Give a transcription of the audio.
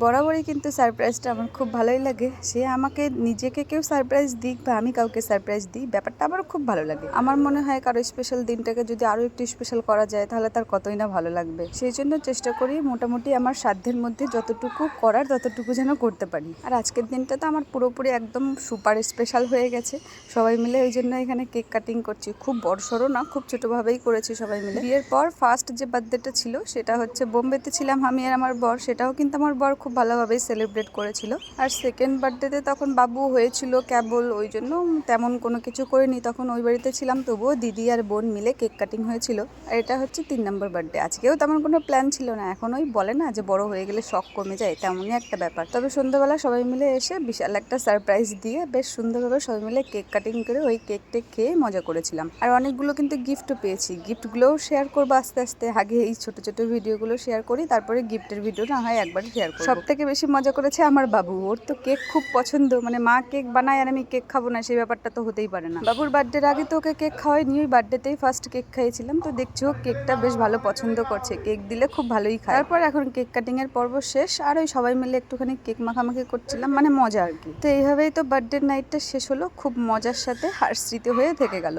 বরাবরই কিন্তু সারপ্রাইজটা আমার খুব ভালোই লাগে। সে আমাকে নিজেকে কেউ সারপ্রাইজ দিক বা আমি কাউকে সারপ্রাইজ দিই, ব্যাপারটা আমারও খুব ভালো লাগে। আমার মনে হয় কারো স্পেশাল দিনটাকে যদি আরও একটু স্পেশাল করা যায় তাহলে তার কতই না ভালো লাগবে। সেই জন্য চেষ্টা করি মোটামুটি আমার সাধ্যের মধ্যে যতটুকু করার ততটুকু যেন করতে পারি। আর আজকের দিনটা তো আমার পুরোপুরি একদম সুপার স্পেশাল হয়ে গেছে। সবাই মিলে ওই জন্য এখানে কেক কাটিং করছি। খুব বড়সড় না, খুব ছোটোভাবেই করেছি সবাই মিলে। বিয়ের পর ফার্স্ট যে বার্থডেটা ছিল সেটা হচ্ছে বোম্বেতে ছিলাম আমি আর আমার বর, সেটাও কিন্তু আমার বর খুব ভালোভাবেই সেলিব্রেট করেছিল। আর সেকেন্ড বার্থডেতে তখন বাবু হয়েছিল কেবল, ওই জন্য তেমন কোনো কিছু করিনি। তখন ওই বাড়িতে ছিলাম, তবুও দিদি আর বোন মিলে কেক কাটিং হয়েছিল। আর এটা হচ্ছে 3 নম্বর বার্থডে। আজকেও তেমন কোনো প্ল্যান ছিল না, এখন ওই বলে না যে বড় হয়ে গেলে শখ কমে যায়, তেমনই একটা ব্যাপার। তবে সন্ধ্যাবেলা সবাই মিলে এসে বিশাল একটা সারপ্রাইজ দিয়ে বেশ সুন্দরভাবে সবাই মিলে কেক কাটিং করে ওই কেকটা খেয়ে মজা করেছিলাম। আর অনেকগুলো কিন্তু গিফটও পেয়েছি, গিফটগুলোও শেয়ার করবো আস্তে আস্তে। আগে এই ছোট ছোট ভিডিওগুলো শেয়ার করি, তারপরে গিফটের ভিডিও না হয় একবার শেয়ার করবো। সব থেকে বেশি মজা করেছে আমার বাবু, ওর তো কেক খুব পছন্দ। মানে মা কেক বানায় আর আমি কেক খাবো না, সেই ব্যাপারটা তো হতেই পারে না। বাবুর বার্থডের আগে তো ওকে কেক খাওয়াই নি, ওই বার্থডেতেই ফার্স্ট কেক খাইয়েছিলাম। তো দেখছি ও কেকটা বেশ ভালো পছন্দ করছে, কেক দিলে খুব ভালোই খায়। তারপর এখন কেক কাটিং এর পর্ব শেষ, আর ওই সবাই মিলে একটুখানি কেক মাখামাখি করছিলাম, মানে মজা আর কি। তো এইভাবেই তো বার্থডে নাইটটা শেষ হলো খুব মজার সাথে, আর স্মৃতি হয়ে থেকে গেল।